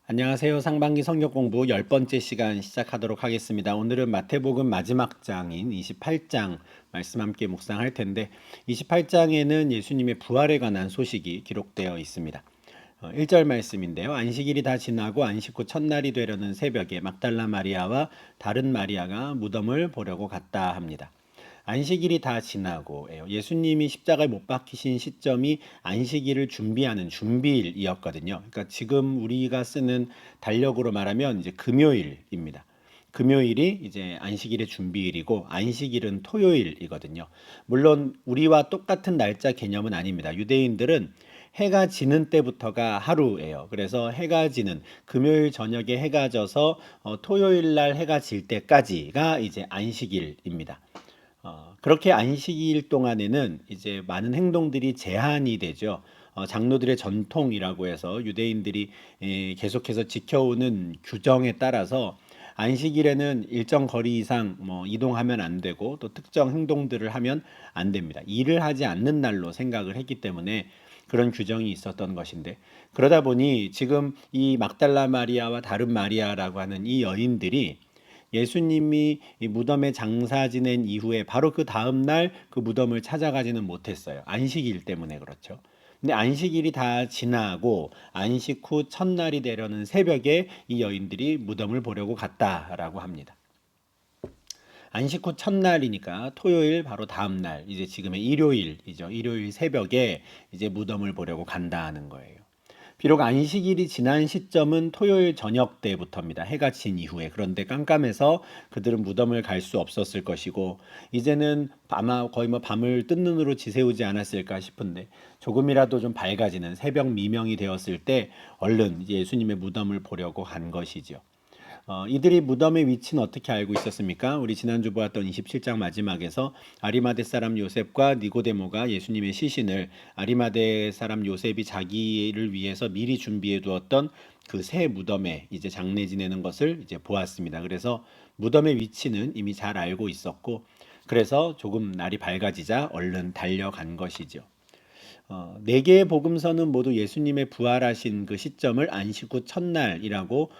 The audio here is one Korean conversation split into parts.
안녕하세요. 상반기 성경 공부 10번째 시간 시작하도록 하겠습니다. 오늘은 마태복음 마지막 장인 28장 말씀 함께 묵상할 텐데 28장에는 예수님의 부활에 관한 소식이 기록되어 있습니다. 1절 말씀인데요. 안식일이 다 지나고 안식 후 첫날이 되려는 새벽에 막달라 마리아와 다른 마리아가 무덤을 보려고 갔다 합니다. 안식일이 다 지나고예요. 예수님이 십자가에 못 박히신 시점이 안식일을 준비하는 준비일이었거든요. 그러니까 지금 우리가 쓰는 달력으로 말하면 이제 금요일입니다. 금요일이 이제 안식일의 준비일이고 안식일은 토요일이거든요. 물론 우리와 똑같은 날짜 개념은 아닙니다. 유대인들은 해가 지는 때부터가 하루예요. 그래서 해가 지는 금요일 저녁에 해가 져서 토요일 날 해가 질 때까지가 이제 안식일입니다. 그렇게 안식일 동안에는 이제 많은 행동들이 제한이 되죠. 장로들의 전통이라고 해서 유대인들이 계속해서 지켜오는 규정에 따라서 안식일에는 일정 거리 이상 이동하면 안 되고 또 특정 행동들을 하면 안 됩니다. 일을 하지 않는 날로 생각을 했기 때문에 그런 규정이 있었던 것인데 그러다 보니 지금 이 막달라 마리아와 다른 마리아라고 하는 이 여인들이 예수님이 이 무덤에 장사 지낸 이후에 바로 그 다음 날 그 무덤을 찾아가지는 못했어요. 안식일 때문에 그렇죠. 근데 안식일이 다 지나고 안식 후 첫날이 되려는 새벽에 이 여인들이 무덤을 보려고 갔다라고 합니다. 안식 후 첫날이니까 토요일 바로 다음 날 이제 지금의 일요일이죠. 일요일 새벽에 이제 무덤을 보려고 간다는 거예요. 비록 안식일이 지난 시점은 토요일 저녁 때부터입니다. 해가 진 이후에. 그런데 깜깜해서 그들은 무덤을 갈 수 없었을 것이고 이제는 아마 거의 밤을 뜬 눈으로 지새우지 않았을까 싶은데 조금이라도 좀 밝아지는 새벽 미명이 되었을 때 얼른 예수님의 무덤을 보려고 간 것이죠. 이들이 무덤의 위치는 어떻게 알고 있었습니까? 우리 지난주 보았던 27장 마지막에서 아리마대 사람 요셉과 니고데모가 예수님의 시신을 아리마대 사람 요셉이 자기를 위해서 미리 준비해 두었던 그 새 무덤에 이제 장례 지내는 것을 이제 보았습니다. 그래서 무덤의 위치는 이미 잘 알고 있었고 그래서 조금 날이 밝아지자 얼른 달려간 것이죠. 네 개의 복음서는 모두 예수님의 부활하신 그 시점을 안식 후 첫날이라고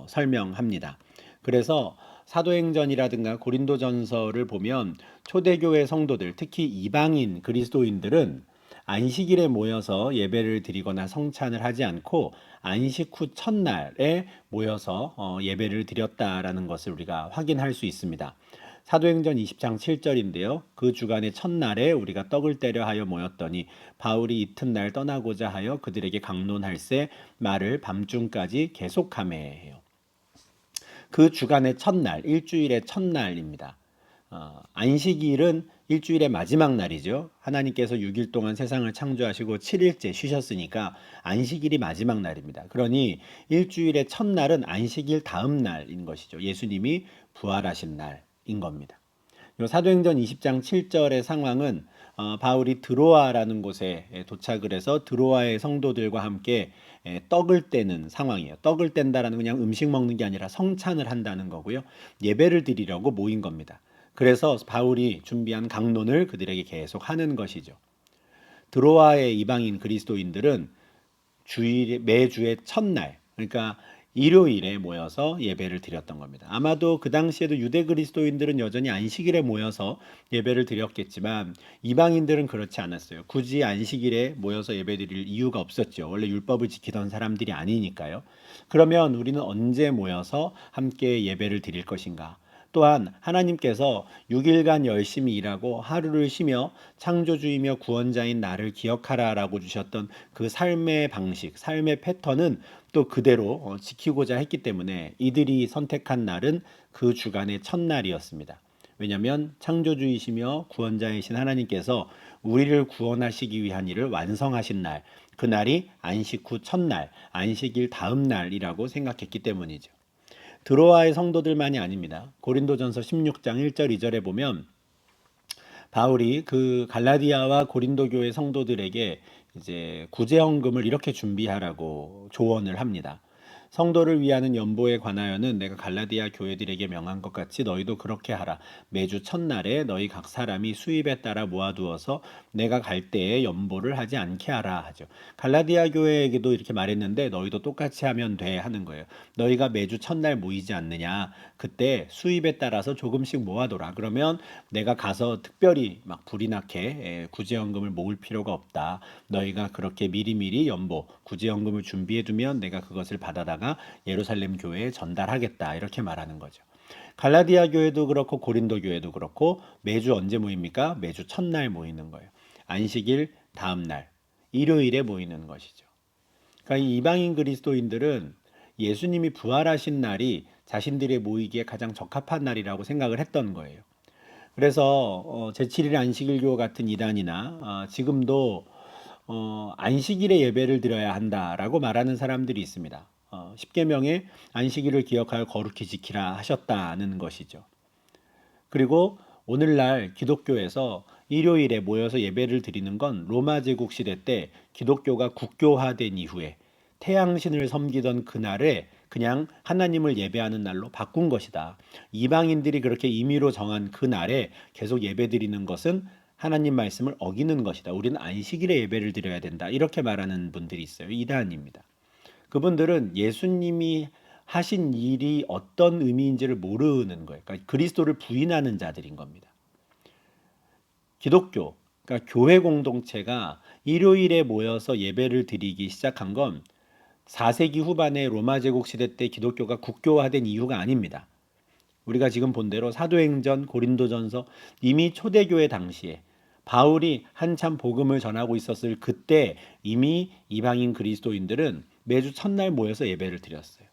설명합니다. 그래서 사도행전이라든가 고린도전서를 보면 초대교회 성도들, 특히 이방인 그리스도인들은 안식일에 모여서 예배를 드리거나 성찬을 하지 않고 안식 후 첫날에 모여서 예배를 드렸다라는 것을 우리가 확인할 수 있습니다. 사도행전 20장 7절인데요. 그 주간의 첫날에 우리가 떡을 떼려 하여 모였더니 바울이 이튿날 떠나고자 하여 그들에게 강론할세 말을 밤중까지 계속하매 해요. 그 주간의 첫날, 일주일의 첫날입니다. 안식일은 일주일의 마지막 날이죠. 하나님께서 6일 동안 세상을 창조하시고 7일째 쉬셨으니까 안식일이 마지막 날입니다. 그러니 일주일의 첫날은 안식일 다음 날인 것이죠. 예수님이 부활하신 날인 겁니다. 사도행전 20장 7절의 상황은 바울이 드로아라는 곳에 도착을 해서 드로아의 성도들과 함께 떡을 떼는 상황이에요. 떡을 뗀다라는 그냥 음식 먹는 게 아니라 성찬을 한다는 거고요. 예배를 드리려고 모인 겁니다. 그래서 바울이 준비한 강론을 그들에게 계속 하는 것이죠. 드로아의 이방인 그리스도인들은 주일 매주의 첫날, 그러니까 일요일에 모여서 예배를 드렸던 겁니다. 아마도 그 당시에도 유대 그리스도인들은 여전히 안식일에 모여서 예배를 드렸겠지만 이방인들은 그렇지 않았어요. 굳이 안식일에 모여서 예배드릴 이유가 없었죠. 원래 율법을 지키던 사람들이 아니니까요. 그러면 우리는 언제 모여서 함께 예배를 드릴 것인가? 또한 하나님께서 6일간 열심히 일하고 하루를 쉬며 창조주이며 구원자인 나를 기억하라라고 주셨던 그 삶의 방식, 삶의 패턴은 또 그대로 지키고자 했기 때문에 이들이 선택한 날은 그 주간의 첫날이었습니다. 왜냐하면 창조주이시며 구원자이신 하나님께서 우리를 구원하시기 위한 일을 완성하신 날, 그 날이 안식 후 첫날, 안식일 다음 날이라고 생각했기 때문이죠. 드로아의 성도들만이 아닙니다. 고린도전서 16장 1절 2절에 보면 바울이 그 갈라디아와 고린도 교회 성도들에게 이제 구제헌금을 이렇게 준비하라고 조언을 합니다. 성도를 위하는 연보에 관하여는 내가 갈라디아 교회들에게 명한 것 같이 너희도 그렇게 하라. 매주 첫날에 너희 각 사람이 수입에 따라 모아두어서 내가 갈 때에 연보를 하지 않게 하라 하죠. 갈라디아 교회에게도 이렇게 말했는데 너희도 똑같이 하면 돼 하는 거예요. 너희가 매주 첫날 모이지 않느냐? 그때 수입에 따라서 조금씩 모아둬라. 그러면 내가 가서 특별히 막 불이 나게 구제연금을 모을 필요가 없다. 너희가 그렇게 미리미리 연보, 구제연금을 준비해 두면 내가 그것을 받아다가 예루살렘 교회에 전달하겠다. 이렇게 말하는 거죠. 갈라디아 교회도 그렇고 고린도 교회도 그렇고 매주 언제 모입니까? 매주 첫날 모이는 거예요. 안식일 다음 날 일요일에 모이는 것이죠. 그러니까 이 이방인 그리스도인들은 예수님이 부활하신 날이 자신들의 모이기에 가장 적합한 날이라고 생각을 했던 거예요. 그래서 제7일 안식일교 같은 이단이나 지금도 안식일에 예배를 드려야 한다라고 말하는 사람들이 있습니다. 십계명에 안식일을 기억하여 거룩히 지키라 하셨다는 것이죠. 그리고 오늘날 기독교에서 일요일에 모여서 예배를 드리는 건 로마 제국 시대 때 기독교가 국교화된 이후에 태양신을 섬기던 그날에 그냥 하나님을 예배하는 날로 바꾼 것이다. 이방인들이 그렇게 임의로 정한 그 날에 계속 예배 드리는 것은 하나님 말씀을 어기는 것이다. 우리는 안식일에 예배를 드려야 된다. 이렇게 말하는 분들이 있어요. 이단입니다. 그분들은 예수님이 하신 일이 어떤 의미인지를 모르는 거예요. 그러니까 그리스도를 부인하는 자들인 겁니다. 기독교, 그러니까 교회 공동체가 일요일에 모여서 예배를 드리기 시작한 건 4세기 후반의 로마 제국 시대 때 기독교가 국교화된 이유가 아닙니다. 우리가 지금 본 대로 사도행전, 고린도전서 이미 초대교회 당시에 바울이 한참 복음을 전하고 있었을 그때 이미 이방인 그리스도인들은 매주 첫날 모여서 예배를 드렸어요.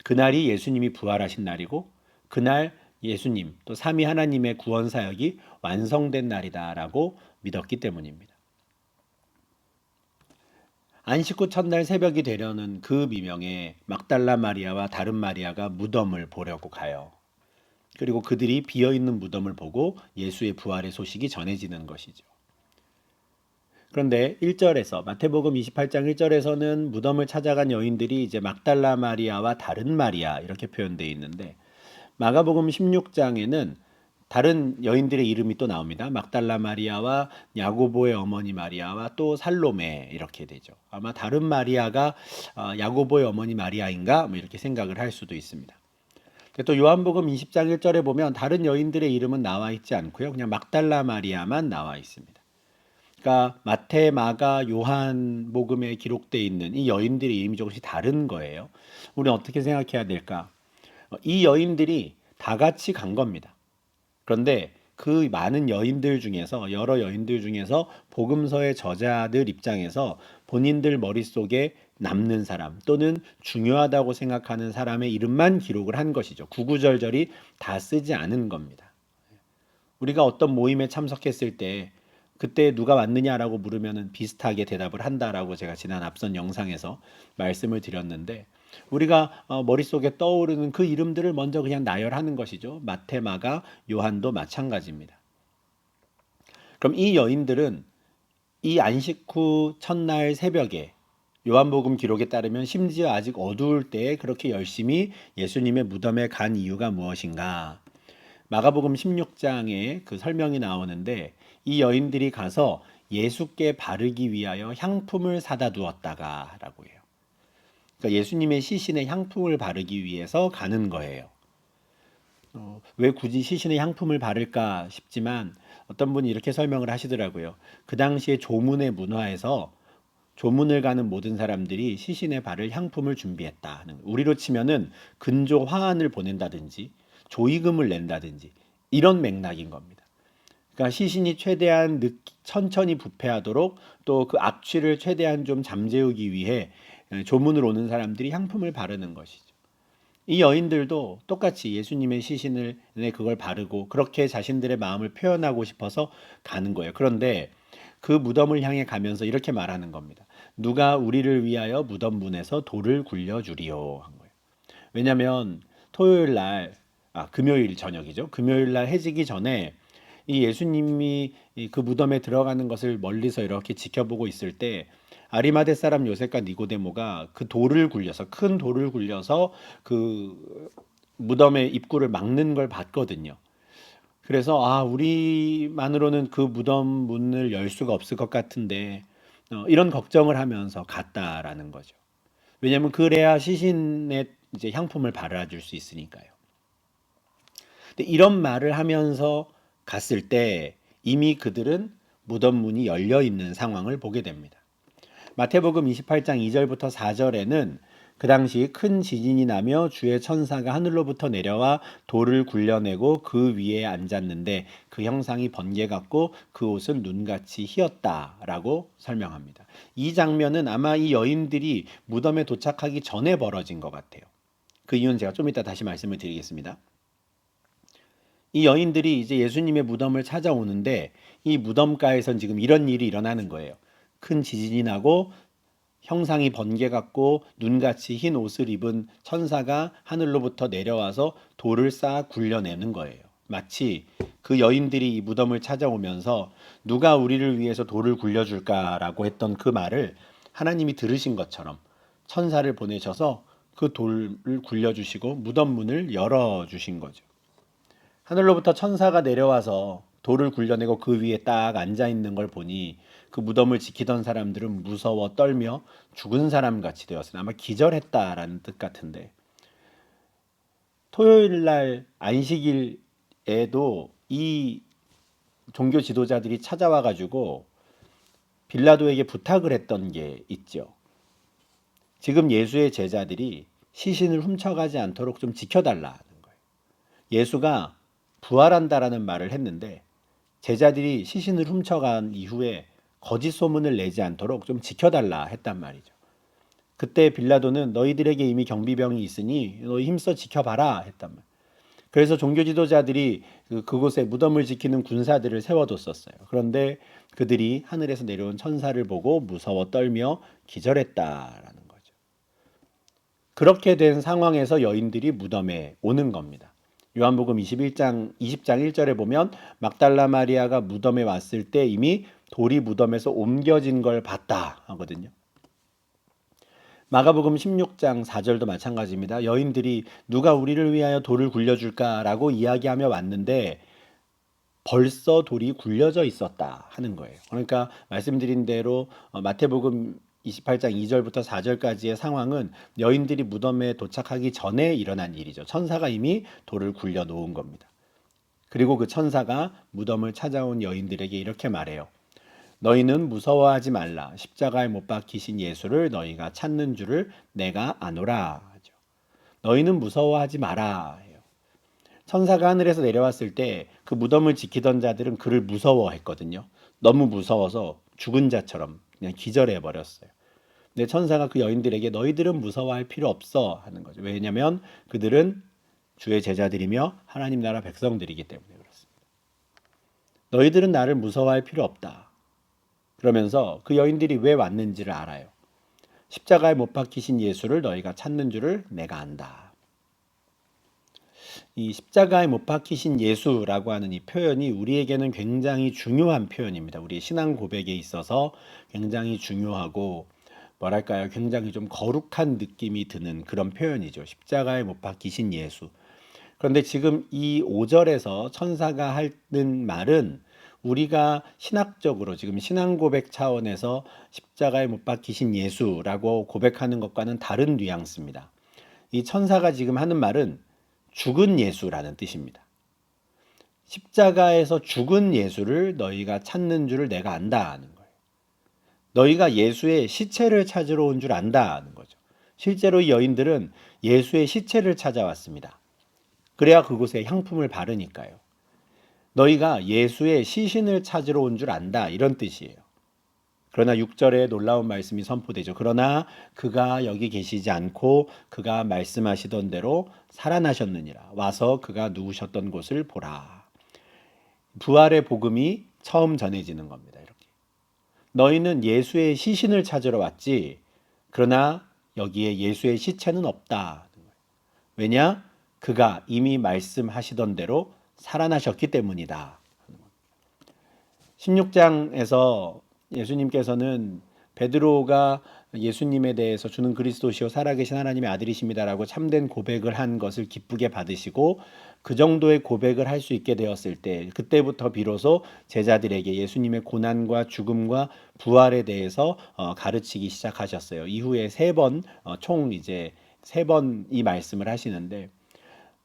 그날이 예수님이 부활하신 날이고 그날 예수님 또 삼위 하나님의 구원 사역이 완성된 날이다라고 믿었기 때문입니다. 안식 후 첫날 새벽이 되려는 그 미명에 막달라 마리아와 다른 마리아가 무덤을 보려고 가요. 그리고 그들이 비어있는 무덤을 보고 예수의 부활의 소식이 전해지는 것이죠. 그런데 1절에서 마태복음 28장 1절에서는 무덤을 찾아간 여인들이 이제 막달라 마리아와 다른 마리아 이렇게 표현되어 있는데 마가복음 16장에는 다른 여인들의 이름이 또 나옵니다. 막달라 마리아와 야고보의 어머니 마리아와 또 살로메 이렇게 되죠. 아마 다른 마리아가 야고보의 어머니 마리아인가 뭐 이렇게 생각을 할 수도 있습니다. 또 요한복음 20장 1절에 보면 다른 여인들의 이름은 나와 있지 않고요. 그냥 막달라 마리아만 나와 있습니다. 그러니까 마태, 마가, 요한 복음에 기록되어 있는 이 여인들의 이름이 조금씩 다른 거예요. 우리는 어떻게 생각해야 될까? 이 여인들이 다 같이 간 겁니다. 그런데 그 많은 여인들 중에서 여러 여인들 중에서 복음서의 저자들 입장에서 본인들 머릿속에 남는 사람 또는 중요하다고 생각하는 사람의 이름만 기록을 한 것이죠. 구구절절히 다 쓰지 않은 겁니다. 우리가 어떤 모임에 참석했을 때 그때 누가 왔느냐라고 물으면 비슷하게 대답을 한다라고 제가 지난 앞선 영상에서 말씀을 드렸는데 우리가 머릿속에 떠오르는 그 이름들을 먼저 그냥 나열하는 것이죠. 마태, 마가, 요한도 마찬가지입니다. 그럼 이 여인들은 이 안식 후 첫날 새벽에 요한복음 기록에 따르면 심지어 아직 어두울 때에 그렇게 열심히 예수님의 무덤에 간 이유가 무엇인가? 마가복음 16장에 그 설명이 나오는데 이 여인들이 가서 예수께 바르기 위하여 향품을 사다 두었다가라고 해요. 그러니까 예수님의 시신에 향품을 바르기 위해서 가는 거예요. 왜 굳이 시신에 향품을 바를까 싶지만 어떤 분이 이렇게 설명을 하시더라고요. 그 당시에 조문의 문화에서 조문을 가는 모든 사람들이 시신에 바를 향품을 준비했다는, 우리로 치면은 근조 화환을 보낸다든지 조의금을 낸다든지 이런 맥락인 겁니다. 그러니까 시신이 최대한 천천히 부패하도록 또 그 악취를 최대한 좀 잠재우기 위해 조문을 오는 사람들이 향품을 바르는 것이죠. 이 여인들도 똑같이 예수님의 시신을 그걸 바르고 그렇게 자신들의 마음을 표현하고 싶어서 가는 거예요. 그런데 그 무덤을 향해 가면서 이렇게 말하는 겁니다. 누가 우리를 위하여 무덤문에서 돌을 굴려주리요 한 거예요. 왜냐하면 토요일 날 금요일 저녁이죠. 금요일 날 해지기 전에 이 예수님이 그 무덤에 들어가는 것을 멀리서 이렇게 지켜보고 있을 때 아리마대 사람 요셉과 니고데모가 그 돌을 굴려서 큰 돌을 굴려서 그 무덤의 입구를 막는 걸 봤거든요. 그래서 우리만으로는 그 무덤 문을 열 수가 없을 것 같은데 이런 걱정을 하면서 갔다라는 거죠. 왜냐하면 그래야 시신의 이제 향품을 발라줄 수 있으니까요. 근데 이런 말을 하면서 갔을 때 이미 그들은 무덤 문이 열려 있는 상황을 보게 됩니다. 마태복음 28장 2절부터 4절에는 그 당시 큰 지진이 나며 주의 천사가 하늘로부터 내려와 돌을 굴려내고 그 위에 앉았는데 그 형상이 번개 같고 그 옷은 눈같이 희었다라고 설명합니다. 이 장면은 아마 이 여인들이 무덤에 도착하기 전에 벌어진 것 같아요. 그 이유는 제가 좀 이따 다시 말씀을 드리겠습니다. 이 여인들이 이제 예수님의 무덤을 찾아오는데 이 무덤가에선 지금 이런 일이 일어나는 거예요. 큰 지진이 나고 형상이 번개 같고 눈같이 흰 옷을 입은 천사가 하늘로부터 내려와서 돌을 쌓아 굴려내는 거예요. 마치 그 여인들이 이 무덤을 찾아오면서 누가 우리를 위해서 돌을 굴려줄까라고 했던 그 말을 하나님이 들으신 것처럼 천사를 보내셔서 그 돌을 굴려주시고 무덤 문을 열어주신 거죠. 하늘로부터 천사가 내려와서 돌을 굴려내고 그 위에 딱 앉아 있는 걸 보니 그 무덤을 지키던 사람들은 무서워 떨며 죽은 사람 같이 되었으나 아마 기절했다라는 뜻 같은데, 토요일 날 안식일에도 이 종교 지도자들이 찾아와 가지고 빌라도에게 부탁을 했던 게 있죠. 지금 예수의 제자들이 시신을 훔쳐가지 않도록 좀 지켜달라는 거예요. 예수가 부활한다라는 말을 했는데 제자들이 시신을 훔쳐간 이후에 거짓 소문을 내지 않도록 좀 지켜달라 했단 말이죠. 그때 빌라도는 너희들에게 이미 경비병이 있으니 너희 힘써 지켜봐라 했단 말. 그래서 종교 지도자들이 그곳에 무덤을 지키는 군사들을 세워뒀었어요. 그런데 그들이 하늘에서 내려온 천사를 보고 무서워 떨며 기절했다라는 거죠. 그렇게 된 상황에서 여인들이 무덤에 오는 겁니다. 요한복음 20장 1절에 보면 막달라 마리아가 무덤에 왔을 때 이미 돌이 무덤에서 옮겨진 걸 봤다 하거든요. 마가복음 16장 4절도 마찬가지입니다. 여인들이 누가 우리를 위하여 돌을 굴려줄까라고 이야기하며 왔는데 벌써 돌이 굴려져 있었다 하는 거예요. 그러니까 말씀드린 대로 마태복음 28장 2절부터 4절까지의 상황은 여인들이 무덤에 도착하기 전에 일어난 일이죠. 천사가 이미 돌을 굴려 놓은 겁니다. 그리고 그 천사가 무덤을 찾아온 여인들에게 이렇게 말해요. 너희는 무서워하지 말라. 십자가에 못 박히신 예수를 너희가 찾는 줄을 내가 아노라 하죠. 너희는 무서워하지 마라 해요. 천사가 하늘에서 내려왔을 때 그 무덤을 지키던 자들은 그를 무서워했거든요. 너무 무서워서 죽은 자처럼 그냥 기절해 버렸어요. 근데 천사가 그 여인들에게 너희들은 무서워할 필요 없어 하는 거죠. 왜냐하면 그들은 주의 제자들이며 하나님 나라 백성들이기 때문에 그렇습니다. 너희들은 나를 무서워할 필요 없다. 그러면서 그 여인들이 왜 왔는지를 알아요. 십자가에 못 박히신 예수를 너희가 찾는 줄을 내가 안다. 이 십자가에 못 박히신 예수라고 하는 이 표현이 우리에게는 굉장히 중요한 표현입니다. 우리의 신앙 고백에 있어서 굉장히 중요하고 뭐랄까요? 굉장히 좀 거룩한 느낌이 드는 그런 표현이죠. 십자가에 못 박히신 예수. 그런데 지금 이 5절에서 천사가 하는 말은 우리가 신학적으로 지금 신앙 고백 차원에서 십자가에 못 박히신 예수라고 고백하는 것과는 다른 뉘앙스입니다. 이 천사가 지금 하는 말은 죽은 예수라는 뜻입니다. 십자가에서 죽은 예수를 너희가 찾는 줄을 내가 안다는 거예요. 너희가 예수의 시체를 찾으러 온 줄 안다는 거죠. 실제로 이 여인들은 예수의 시체를 찾아왔습니다. 그래야 그곳에 향품을 바르니까요. 너희가 예수의 시신을 찾으러 온 줄 안다 이런 뜻이에요. 그러나 6절에 놀라운 말씀이 선포되죠. 그러나 그가 여기 계시지 않고 그가 말씀하시던 대로 살아나셨느니라. 와서 그가 누우셨던 곳을 보라. 부활의 복음이 처음 전해지는 겁니다. 이렇게. 너희는 예수의 시신을 찾으러 왔지. 그러나 여기에 예수의 시체는 없다. 왜냐? 그가 이미 말씀하시던 대로 살아나셨기 때문이다. 16장에서 예수님께서는 베드로가 예수님에 대해서 주는 그리스도시요 살아계신 하나님의 아들이십니다라고 참된 고백을 한 것을 기쁘게 받으시고 그 정도의 고백을 할 수 있게 되었을 때 그때부터 비로소 제자들에게 예수님의 고난과 죽음과 부활에 대해서 가르치기 시작하셨어요. 이후에 세 번 총 이제 세 번 이 말씀을 하시는데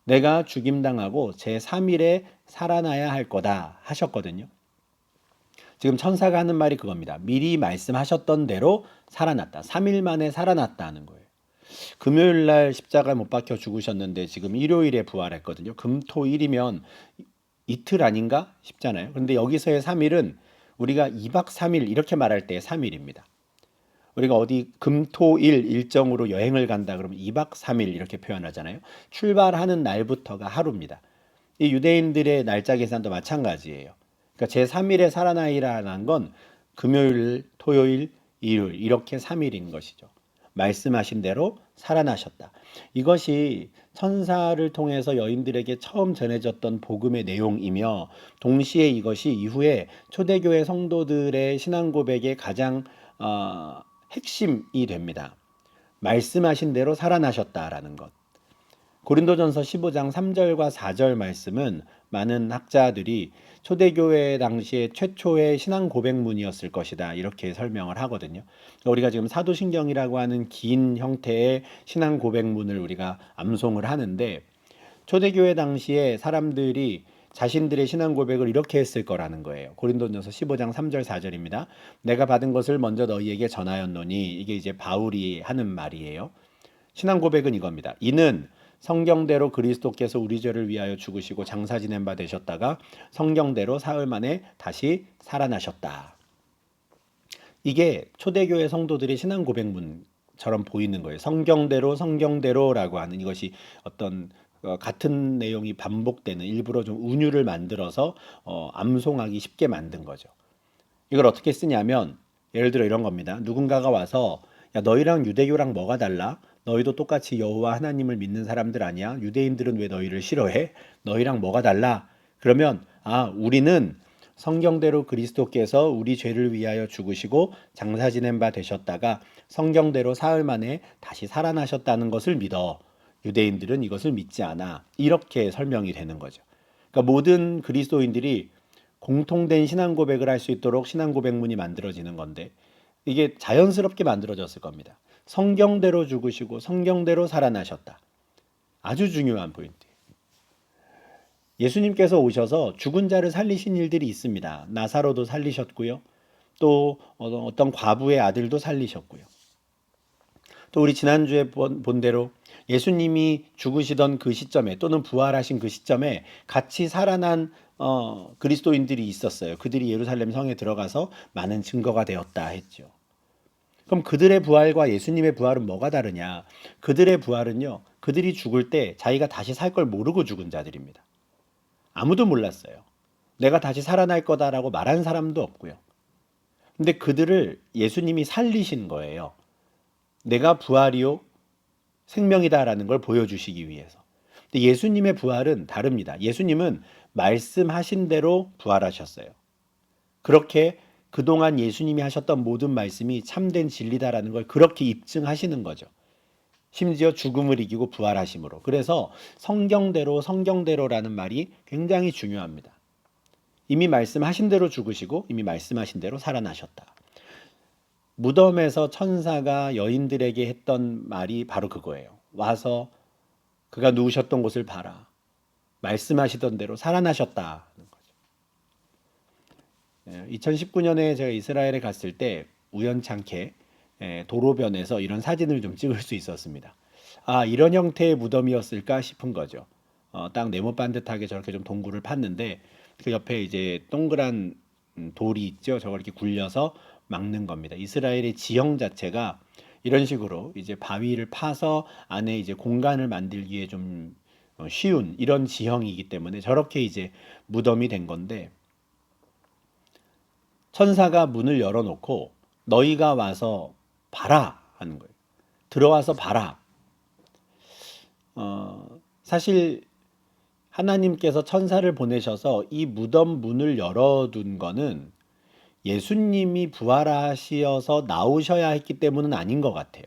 내가 죽임당하고 제 3일에 살아나야 할 거다 하셨거든요. 지금 천사가 하는 말이 그겁니다. 미리 말씀하셨던 대로 살아났다. 3일 만에 살아났다는 거예요. 금요일 날 십자가에 못 박혀 죽으셨는데 지금 일요일에 부활했거든요. 금, 토, 일이면 이틀 아닌가 싶잖아요. 그런데 여기서의 3일은 우리가 2박 3일 이렇게 말할 때 3일입니다. 우리가 어디 금, 토, 일 일정으로 여행을 간다 그러면 2박 3일 이렇게 표현하잖아요. 출발하는 날부터가 하루입니다. 이 유대인들의 날짜 계산도 마찬가지예요. 그러니까 제3일에 살아나이라는 건 금요일, 토요일, 일요일 이렇게 3일인 것이죠. 말씀하신 대로 살아나셨다. 이것이 천사를 통해서 여인들에게 처음 전해졌던 복음의 내용이며 동시에 이것이 이후에 초대교회 성도들의 신앙 고백의 가장 핵심이 됩니다. 말씀하신 대로 살아나셨다라는 것. 고린도전서 15장 3절과 4절 말씀은 많은 학자들이 초대교회 당시에 최초의 신앙 고백문이었을 것이다 이렇게 설명을 하거든요. 우리가 지금 사도신경이라고 하는 긴 형태의 신앙 고백문을 우리가 암송을 하는데 초대교회 당시에 사람들이 자신들의 신앙 고백을 이렇게 했을 거라는 거예요. 고린도전서 15장 3절 4절입니다. 내가 받은 것을 먼저 너희에게 전하였노니 이게 이제 바울이 하는 말이에요. 신앙 고백은 이겁니다. 이는 성경대로 그리스도께서 우리 죄를 위하여 죽으시고 장사 지낸 바 되셨다가 성경대로 사흘 만에 다시 살아나셨다. 이게 초대교회 성도들의 신앙 고백문처럼 보이는 거예요. 성경대로라고 하는 이것이 어떤 같은 내용이 반복되는 일부러 좀 운율을 만들어서 암송하기 쉽게 만든 거죠. 이걸 어떻게 쓰냐면 예를 들어 이런 겁니다. 누군가가 와서 야 너희랑 유대교랑 뭐가 달라? 너희도 똑같이 여호와 하나님을 믿는 사람들 아니야? 유대인들은 왜 너희를 싫어해? 너희랑 뭐가 달라? 그러면 우리는 성경대로 그리스도께서 우리 죄를 위하여 죽으시고 장사 지낸 바 되셨다가 성경대로 사흘 만에 다시 살아나셨다는 것을 믿어. 유대인들은 이것을 믿지 않아. 이렇게 설명이 되는 거죠. 그러니까 모든 그리스도인들이 공통된 신앙 고백을 할 수 있도록 신앙 고백문이 만들어지는 건데 이게 자연스럽게 만들어졌을 겁니다. 성경대로 죽으시고 성경대로 살아나셨다. 아주 중요한 포인트. 예수님께서 오셔서 죽은 자를 살리신 일들이 있습니다. 나사로도 살리셨고요. 또 어떤 과부의 아들도 살리셨고요. 또 우리 지난주에 본 대로 예수님이 죽으시던 그 시점에 또는 부활하신 그 시점에 같이 살아난 그리스도인들이 있었어요. 그들이 예루살렘 성에 들어가서 많은 증거가 되었다 했죠. 그럼 그들의 부활과 예수님의 부활은 뭐가 다르냐? 그들의 부활은요, 그들이 죽을 때 자기가 다시 살 걸 모르고 죽은 자들입니다. 아무도 몰랐어요. 내가 다시 살아날 거다라고 말한 사람도 없고요. 근데 그들을 예수님이 살리신 거예요. 내가 부활이요, 생명이다라는 걸 보여주시기 위해서. 근데 예수님의 부활은 다릅니다. 예수님은 말씀하신 대로 부활하셨어요. 그렇게 그동안 예수님이 하셨던 모든 말씀이 참된 진리다라는 걸 그렇게 입증하시는 거죠. 심지어 죽음을 이기고 부활하심으로. 그래서 성경대로라는 말이 굉장히 중요합니다. 이미 말씀하신 대로 죽으시고 이미 말씀하신 대로 살아나셨다. 무덤에서 천사가 여인들에게 했던 말이 바로 그거예요. 와서 그가 누우셨던 곳을 봐라. 말씀하시던 대로 살아나셨다는 거죠. 2019년에 제가 이스라엘에 갔을 때 우연찮게 도로변에서 이런 사진을 좀 찍을 수 있었습니다. 이런 형태의 무덤이었을까 싶은 거죠. 딱 네모 반듯하게 저렇게 좀 동굴을 팠는데 그 옆에 이제 동그란 돌이 있죠. 저걸 이렇게 굴려서 막는 겁니다. 이스라엘의 지형 자체가 이런 식으로 이제 바위를 파서 안에 이제 공간을 만들기에 좀 쉬운 이런 지형이기 때문에 저렇게 이제 무덤이 된 건데 천사가 문을 열어놓고 너희가 와서 봐라 하는 거예요. 들어와서 봐라. 사실 하나님께서 천사를 보내셔서 이 무덤 문을 열어둔 거는 예수님이 부활하셔서 나오셔야 했기 때문은 아닌 것 같아요.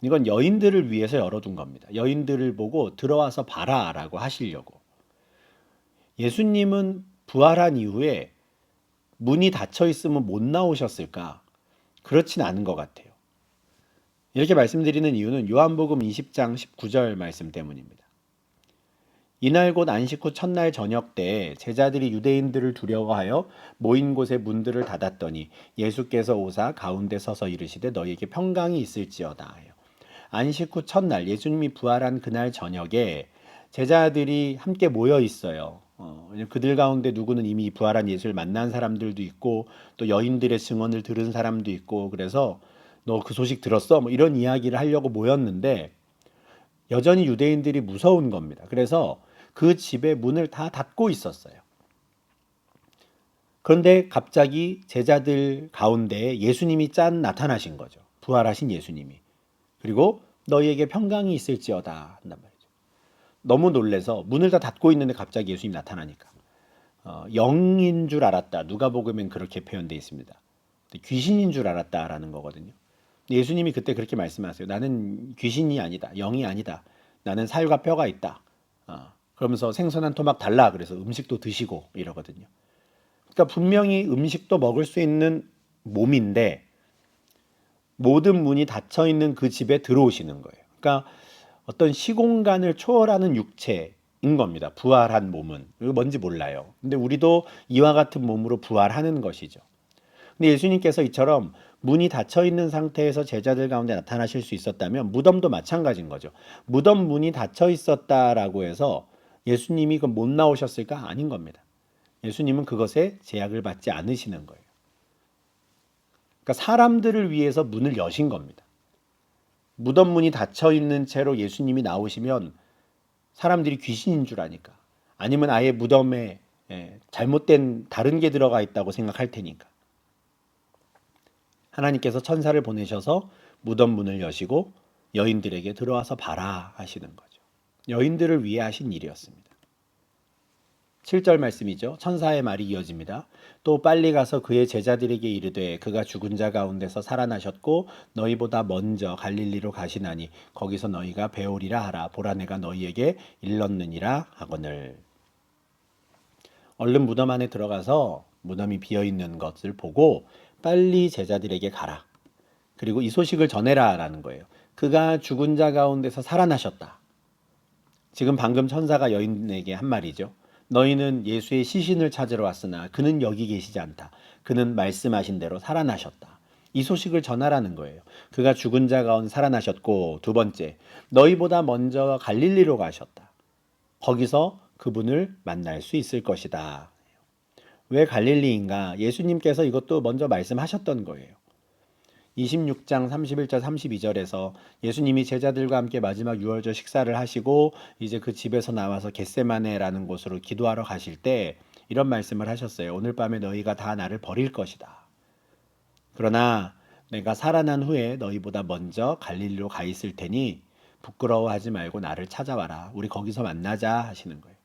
이건 여인들을 위해서 열어둔 겁니다. 여인들을 보고 들어와서 봐라라고 하시려고. 예수님은 부활한 이후에 문이 닫혀 있으면 못 나오셨을까? 그렇진 않은 것 같아요. 이렇게 말씀드리는 이유는 요한복음 20장 19절 말씀 때문입니다. 이날 곧 안식 후 첫날 저녁 때 제자들이 유대인들을 두려워하여 모인 곳에 문들을 닫았더니 예수께서 오사 가운데 서서 이르시되 너희에게 평강이 있을지어다. 안식 후 첫날 예수님이 부활한 그날 저녁에 제자들이 함께 모여 있어요. 그들 가운데 누구는 이미 부활한 예수를 만난 사람들도 있고 또 여인들의 증언을 들은 사람도 있고 그래서 너 그 소식 들었어? 뭐 이런 이야기를 하려고 모였는데 여전히 유대인들이 무서운 겁니다. 그래서 그 집의 문을 다 닫고 있었어요. 그런데 갑자기 제자들 가운데 예수님이 짠 나타나신 거죠. 부활하신 예수님이. 그리고 너희에게 평강이 있을지어다 한단 말이죠. 너무 놀래서 문을 다 닫고 있는데 갑자기 예수님이 나타나니까 영인 줄 알았다. 누가복음엔 그렇게 표현되어 있습니다. 귀신인 줄 알았다라는 거거든요. 예수님이 그때 그렇게 말씀하세요. 나는 귀신이 아니다. 영이 아니다. 나는 살과 뼈가 있다. 그러면서 생선 한 토막 달라. 그래서 음식도 드시고 이러거든요. 그러니까 분명히 음식도 먹을 수 있는 몸인데 모든 문이 닫혀 있는 그 집에 들어오시는 거예요. 그러니까 어떤 시공간을 초월하는 육체인 겁니다. 부활한 몸은. 이거 뭔지 몰라요. 근데 우리도 이와 같은 몸으로 부활하는 것이죠. 근데 예수님께서 이처럼 문이 닫혀 있는 상태에서 제자들 가운데 나타나실 수 있었다면 무덤도 마찬가지인 거죠. 무덤 문이 닫혀 있었다라고 해서 예수님이 그 못 나오셨을까? 아닌 겁니다. 예수님은 그것에 제약을 받지 않으시는 거예요. 그러니까 사람들을 위해서 문을 여신 겁니다. 무덤 문이 닫혀 있는 채로 예수님이 나오시면 사람들이 귀신인 줄 아니까. 아니면 아예 무덤에 잘못된 다른 게 들어가 있다고 생각할 테니까. 하나님께서 천사를 보내셔서 무덤 문을 여시고 여인들에게 들어와서 봐라 하시는 거죠. 여인들을 위해 하신 일이었습니다. 7절 말씀이죠. 천사의 말이 이어집니다. 또 빨리 가서 그의 제자들에게 이르되 그가 죽은 자 가운데서 살아나셨고 너희보다 먼저 갈릴리로 가시나니 거기서 너희가 배우리라 하라. 보라 내가 너희에게 일렀느니라 하거늘. 얼른 무덤 안에 들어가서 무덤이 비어있는 것을 보고 빨리 제자들에게 가라. 그리고 이 소식을 전해라 라는 거예요. 그가 죽은 자 가운데서 살아나셨다. 지금 방금 천사가 여인에게 한 말이죠. 너희는 예수의 시신을 찾으러 왔으나 그는 여기 계시지 않다. 그는 말씀하신 대로 살아나셨다. 이 소식을 전하라는 거예요. 그가 죽은 자 가운데 살아나셨고 두 번째, 너희보다 먼저 갈릴리로 가셨다. 거기서 그분을 만날 수 있을 것이다. 왜 갈릴리인가? 예수님께서 이것도 먼저 말씀하셨던 거예요. 26장 31절 32절에서 예수님이 제자들과 함께 마지막 유월절 식사를 하시고 이제 그 집에서 나와서 겟세마네라는 곳으로 기도하러 가실 때 이런 말씀을 하셨어요. 오늘 밤에 너희가 다 나를 버릴 것이다. 그러나 내가 살아난 후에 너희보다 먼저 갈릴리로 가 있을 테니 부끄러워하지 말고 나를 찾아와라. 우리 거기서 만나자 하시는 거예요.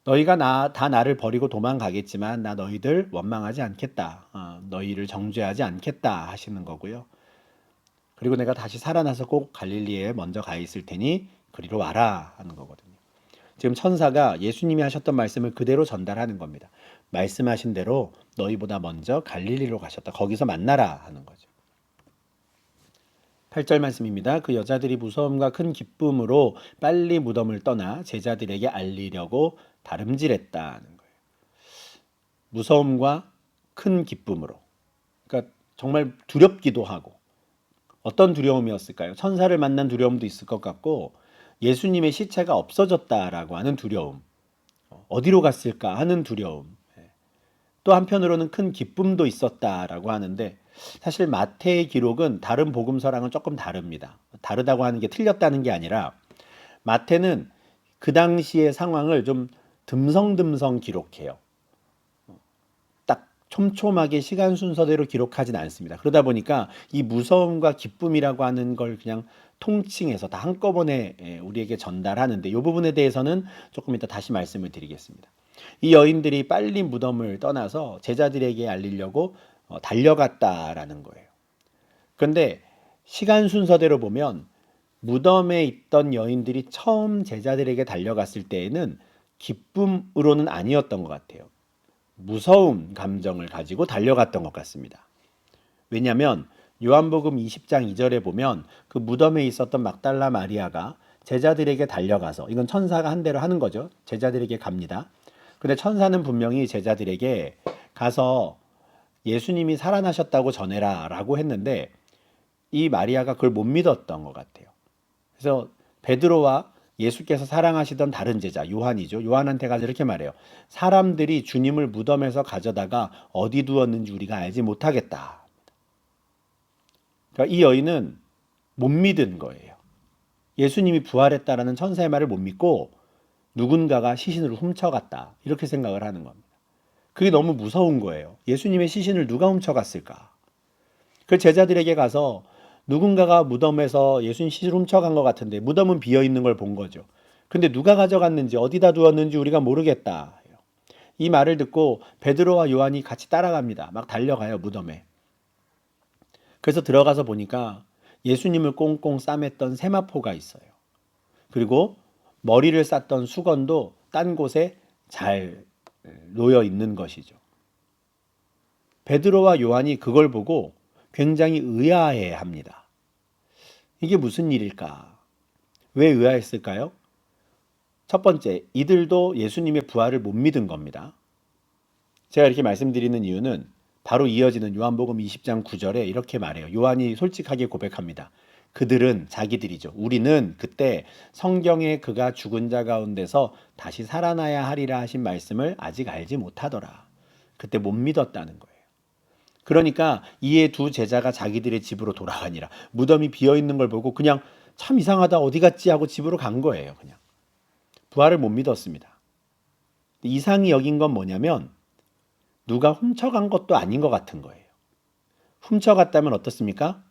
너희가 다 나를 버리고 도망가겠지만 나 너희들 원망하지 않겠다. 너희를 정죄하지 않겠다 하시는 거고요. 그리고 내가 다시 살아나서 꼭 갈릴리에 먼저 가 있을 테니 그리로 와라 하는 거거든요. 지금 천사가 예수님이 하셨던 말씀을 그대로 전달하는 겁니다. 말씀하신 대로 너희보다 먼저 갈릴리로 가셨다. 거기서 만나라 하는 거죠. 8절 말씀입니다. 그 여자들이 무서움과 큰 기쁨으로 빨리 무덤을 떠나 제자들에게 알리려고 다름질했다는 거예요. 무서움과 큰 기쁨으로. 그러니까 정말 두렵기도 하고. 어떤 두려움이었을까요? 천사를 만난 두려움도 있을 것 같고 예수님의 시체가 없어졌다라고 하는 두려움. 어디로 갔을까 하는 두려움. 또 한편으로는 큰 기쁨도 있었다라고 하는데 사실 마태의 기록은 다른 복음서랑은 조금 다릅니다. 다르다고 하는 게 틀렸다는 게 아니라 마태는 그 당시의 상황을 좀 듬성듬성 기록해요. 딱 촘촘하게 시간 순서대로 기록하진 않습니다. 그러다 보니까 이 무서움과 기쁨이라고 하는 걸 그냥 통칭해서 다 한꺼번에 우리에게 전달하는데 이 부분에 대해서는 조금 이따 다시 말씀을 드리겠습니다. 이 여인들이 빨리 무덤을 떠나서 제자들에게 알리려고 달려갔다라는 거예요. 그런데 시간 순서대로 보면 무덤에 있던 여인들이 처음 제자들에게 달려갔을 때에는 기쁨으로는 아니었던 것 같아요. 무서운 감정을 가지고 달려갔던 것 같습니다. 왜냐하면 요한복음 20장 2절에 보면 그 무덤에 있었던 막달라 마리아가 제자들에게 달려가서, 이건 천사가 한 대로 하는 거죠. 제자들에게 갑니다. 근데 천사는 분명히 제자들에게 가서 예수님이 살아나셨다고 전해라 라고 했는데 이 마리아가 그걸 못 믿었던 것 같아요. 그래서 베드로와 예수께서 사랑하시던 다른 제자 요한이죠. 요한한테 가서 이렇게 말해요. 사람들이 주님을 무덤에서 가져다가 어디 두었는지 우리가 알지 못하겠다. 그러니까 이 여인은 못 믿은 거예요. 예수님이 부활했다라는 천사의 말을 못 믿고 누군가가 시신을 훔쳐갔다. 이렇게 생각을 하는 겁니다. 그게 너무 무서운 거예요. 예수님의 시신을 누가 훔쳐갔을까? 그 제자들에게 가서 누군가가 무덤에서 예수님 시신을 훔쳐간 것 같은데 무덤은 비어 있는 걸 본 거죠. 근데 누가 가져갔는지 어디다 두었는지 우리가 모르겠다. 이 말을 듣고 베드로와 요한이 같이 따라갑니다. 막 달려가요, 무덤에. 그래서 들어가서 보니까 예수님을 꽁꽁 싸맸던 세마포가 있어요. 그리고 머리를 쌌던 수건도 딴 곳에 잘 놓여 있는 것이죠. 베드로와 요한이 그걸 보고 굉장히 의아해 합니다. 이게 무슨 일일까? 왜 의아했을까요? 첫 번째, 이들도 예수님의 부활을 못 믿은 겁니다. 제가 이렇게 말씀드리는 이유는 바로 이어지는 요한복음 20장 9절에 이렇게 말해요. 요한이 솔직하게 고백합니다. 그들은 자기들이죠. 우리는 그때 성경에 그가 죽은 자 가운데서 다시 살아나야 하리라 하신 말씀을 아직 알지 못하더라. 그때 못 믿었다는 거예요. 그러니까 이에 두 제자가 자기들의 집으로 돌아가니라. 무덤이 비어 있는 걸 보고 그냥 참 이상하다 어디 갔지 하고 집으로 간 거예요. 그냥 부활을 못 믿었습니다. 이상히 여긴 건 뭐냐면 누가 훔쳐간 것도 아닌 것 같은 거예요. 훔쳐갔다면 어떻습니까?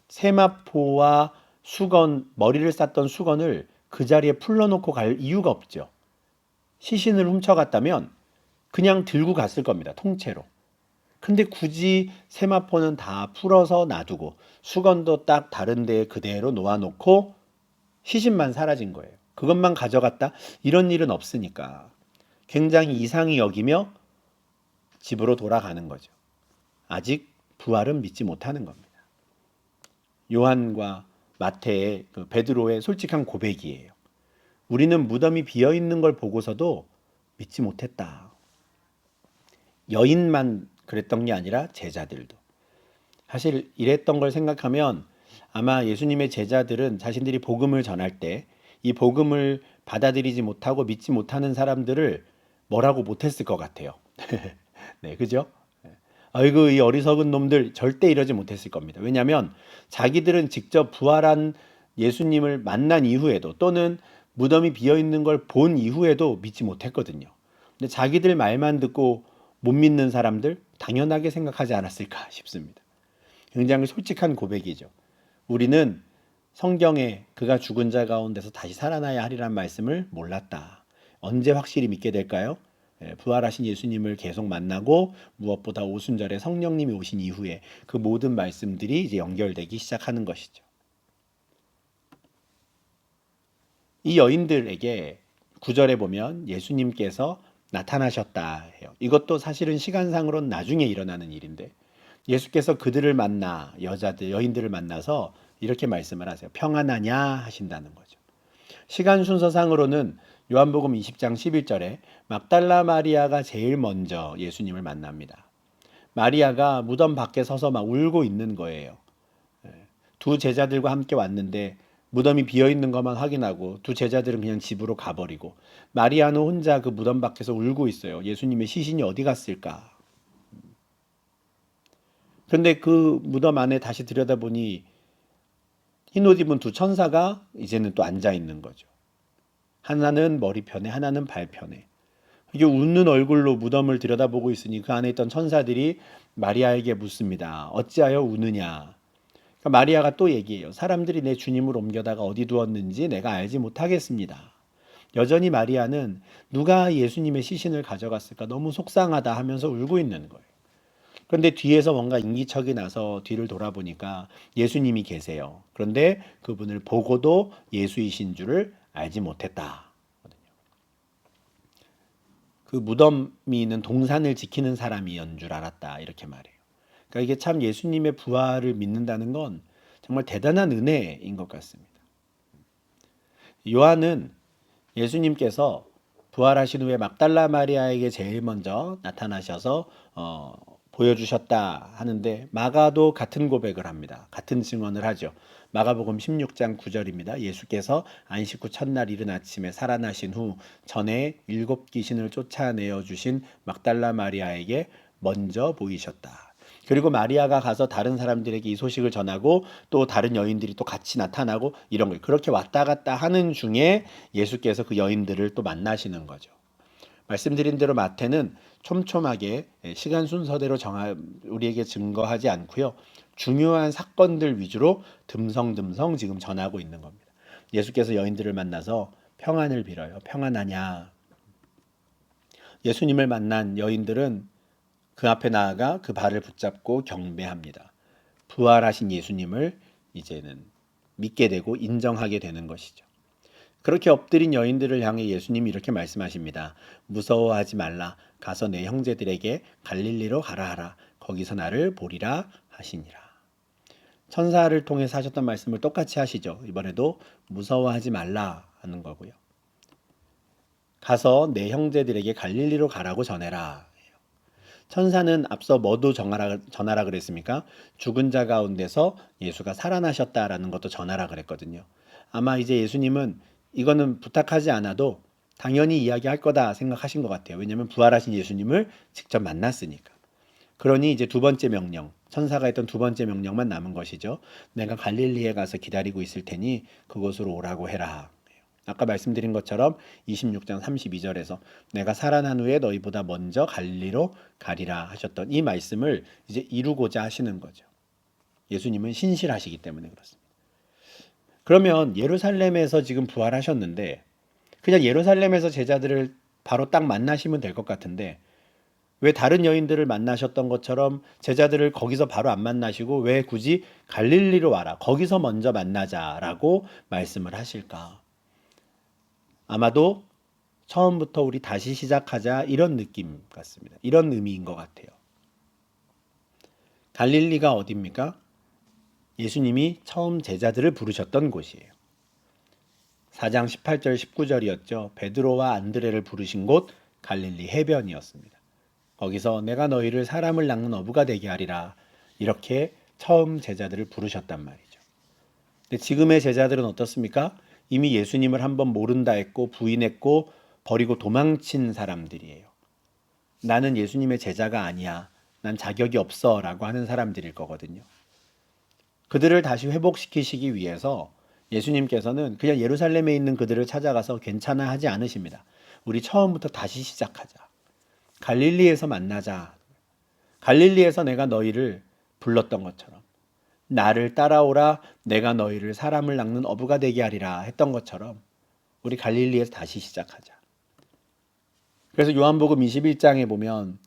세마포와 수건, 머리를 쌌던 수건을 그 자리에 풀러놓고 갈 이유가 없죠. 시신을 훔쳐갔다면 그냥 들고 갔을 겁니다. 통째로. 근데 굳이 세마포는 다 풀어서 놔두고 수건도 딱 다른 데에 그대로 놓아놓고 시신만 사라진 거예요. 그것만 가져갔다? 이런 일은 없으니까 굉장히 이상히 여기며 집으로 돌아가는 거죠. 아직 부활은 믿지 못하는 겁니다. 요한과 마태의 베드로의 솔직한 고백이에요. 우리는 무덤이 비어 있는 걸 보고서도 믿지 못했다. 여인만 그랬던 게 아니라 제자들도. 사실 이랬던 걸 생각하면 아마 예수님의 제자들은 자신들이 복음을 전할 때 이 복음을 받아들이지 못하고 믿지 못하는 사람들을 뭐라고 못했을 것 같아요. 네, 그죠? 아이고, 이 어리석은 놈들 절대 이러지 못했을 겁니다. 왜냐하면 자기들은 직접 부활한 예수님을 만난 이후에도 또는 무덤이 비어 있는 걸 본 이후에도 믿지 못했거든요. 근데 자기들 말만 듣고 못 믿는 사람들 당연하게 생각하지 않았을까 싶습니다. 굉장히 솔직한 고백이죠. 우리는 성경에 그가 죽은 자 가운데서 다시 살아나야 하리란 말씀을 몰랐다. 언제 확실히 믿게 될까요? 부활하신 예수님을 계속 만나고 무엇보다 오순절에 성령님이 오신 이후에 그 모든 말씀들이 이제 연결되기 시작하는 것이죠. 이 여인들에게 9절에 보면 예수님께서 나타나셨다 해요. 이것도 사실은 시간상으로는 나중에 일어나는 일인데 예수께서 그들을 만나 여인들을 만나서 이렇게 말씀을 하세요. 평안하냐 하신다는 거죠. 시간 순서상으로는 요한복음 20장 11절에 막달라 마리아가 제일 먼저 예수님을 만납니다. 마리아가 무덤 밖에 서서 막 울고 있는 거예요. 두 제자들과 함께 왔는데 무덤이 비어 있는 것만 확인하고 두 제자들은 그냥 집으로 가버리고 마리아는 혼자 그 무덤 밖에서 울고 있어요. 예수님의 시신이 어디 갔을까? 그런데 그 무덤 안에 다시 들여다보니 흰옷 입은 두 천사가 이제는 또 앉아 있는 거죠. 하나는 머리편에 하나는 발편에. 이게 웃는 얼굴로 무덤을 들여다보고 있으니 그 안에 있던 천사들이 마리아에게 묻습니다. 어찌하여 우느냐? 그러니까 마리아가 또 얘기해요. 사람들이 내 주님을 옮겨다가 어디 두었는지 내가 알지 못하겠습니다. 여전히 마리아는 누가 예수님의 시신을 가져갔을까 너무 속상하다 하면서 울고 있는 거예요. 그런데 뒤에서 뭔가 인기척이 나서 뒤를 돌아보니까 예수님이 계세요. 그런데 그분을 보고도 예수이신 줄을 알지 못했다. 그 무덤이 있는 동산을 지키는 사람이었는 줄 알았다. 이렇게 말해요. 그러니까 이게 참 예수님의 부활을 믿는다는 건 정말 대단한 은혜인 것 같습니다. 요한은 예수님께서 부활하신 후에 막달라 마리아에게 제일 먼저 나타나셔서 보여주셨다 하는데 마가도 같은 고백을 합니다. 같은 증언을 하죠. 마가복음 16장 9절입니다. 예수께서 안식 후 첫날 이른 아침에 살아나신 후 전에 7귀신을 쫓아내어 주신 막달라 마리아에게 먼저 보이셨다. 그리고 마리아가 가서 다른 사람들에게 이 소식을 전하고 또 다른 여인들이 또 같이 나타나고 이런 거 그렇게 왔다 갔다 하는 중에 예수께서 그 여인들을 또 만나시는 거죠. 말씀드린 대로 마태는 촘촘하게 시간 순서대로 우리에게 증거하지 않고요. 중요한 사건들 위주로 듬성듬성 지금 전하고 있는 겁니다. 예수께서 여인들을 만나서 평안을 빌어요. 평안하냐. 예수님을 만난 여인들은 그 앞에 나아가 그 발을 붙잡고 경배합니다. 부활하신 예수님을 이제는 믿게 되고 인정하게 되는 것이죠. 그렇게 엎드린 여인들을 향해 예수님이 이렇게 말씀하십니다. 무서워하지 말라. 가서 내 형제들에게 갈릴리로 가라 하라. 거기서 나를 보리라 하시니라. 천사를 통해서 하셨던 말씀을 똑같이 하시죠. 이번에도 무서워하지 말라 하는 거고요. 가서 내 형제들에게 갈릴리로 가라고 전해라. 천사는 앞서 뭐도 전하라 그랬습니까? 죽은 자 가운데서 예수가 살아나셨다라는 것도 전하라 그랬거든요. 아마 이제 예수님은 이거는 부탁하지 않아도 당연히 이야기할 거다 생각하신 것 같아요. 왜냐하면 부활하신 예수님을 직접 만났으니까. 그러니 이제 두 번째 명령, 천사가 했던 두 번째 명령만 남은 것이죠. 내가 갈릴리에 가서 기다리고 있을 테니 그곳으로 오라고 해라. 아까 말씀드린 것처럼 26장 32절에서 내가 살아난 후에 너희보다 먼저 갈릴리로 가리라 하셨던 이 말씀을 이제 이루고자 하시는 거죠. 예수님은 신실하시기 때문에 그렇습니다. 그러면 예루살렘에서 지금 부활하셨는데 그냥 예루살렘에서 제자들을 바로 딱 만나시면 될 것 같은데 왜 다른 여인들을 만나셨던 것처럼 제자들을 거기서 바로 안 만나시고 왜 굳이 갈릴리로 와라 거기서 먼저 만나자라고 말씀을 하실까? 아마도 처음부터 우리 다시 시작하자 이런 느낌 같습니다. 이런 의미인 것 같아요. 갈릴리가 어디입니까? 예수님이 처음 제자들을 부르셨던 곳이에요. 4장 18절 19절이었죠. 베드로와 안드레를 부르신 곳 갈릴리 해변이었습니다. 거기서 내가 너희를 사람을 낚는 어부가 되게 하리라. 이렇게 처음 제자들을 부르셨단 말이죠. 근데 지금의 제자들은 어떻습니까? 이미 예수님을 한번 모른다 했고 부인했고 버리고 도망친 사람들이에요. 나는 예수님의 제자가 아니야. 난 자격이 없어 라고 하는 사람들일 거거든요. 그들을 다시 회복시키시기 위해서 예수님께서는 그냥 예루살렘에 있는 그들을 찾아가서 괜찮아 하지 않으십니다. 우리 처음부터 다시 시작하자. 갈릴리에서 만나자. 갈릴리에서 내가 너희를 불렀던 것처럼 나를 따라오라 내가 너희를 사람을 낚는 어부가 되게 하리라 했던 것처럼 우리 갈릴리에서 다시 시작하자. 그래서 요한복음 21장에 보면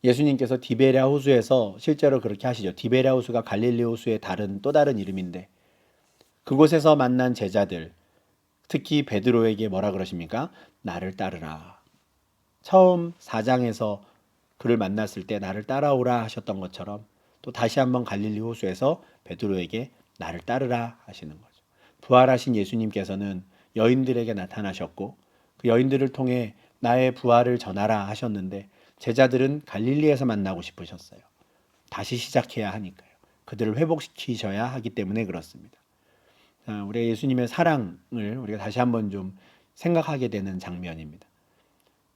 예수님께서 디베랴 호수에서 실제로 그렇게 하시죠. 디베랴 호수가 갈릴리 호수의 또 다른 이름인데 그곳에서 만난 제자들 특히 베드로에게 뭐라 그러십니까? 나를 따르라. 처음 4장에서 그를 만났을 때 나를 따라오라 하셨던 것처럼 또 다시 한번 갈릴리 호수에서 베드로에게 나를 따르라 하시는 거죠. 부활하신 예수님께서는 여인들에게 나타나셨고 그 여인들을 통해 나의 부활을 전하라 하셨는데 제자들은 갈릴리에서 만나고 싶으셨어요. 다시 시작해야 하니까요. 그들을 회복시키셔야 하기 때문에 그렇습니다. 우리 예수님의 사랑을 우리가 다시 한번 좀 생각하게 되는 장면입니다.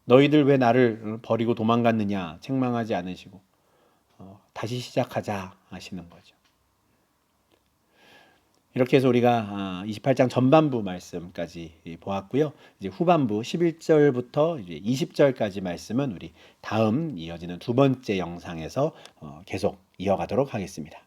너희들 왜 나를 버리고 도망갔느냐 책망하지 않으시고 다시 시작하자 하시는 거죠. 이렇게 해서 우리가 28장 전반부 말씀까지 보았고요. 이제 후반부 11절부터 이제 20절까지 말씀은 우리 다음 이어지는 두 번째 영상에서 계속 이어가도록 하겠습니다.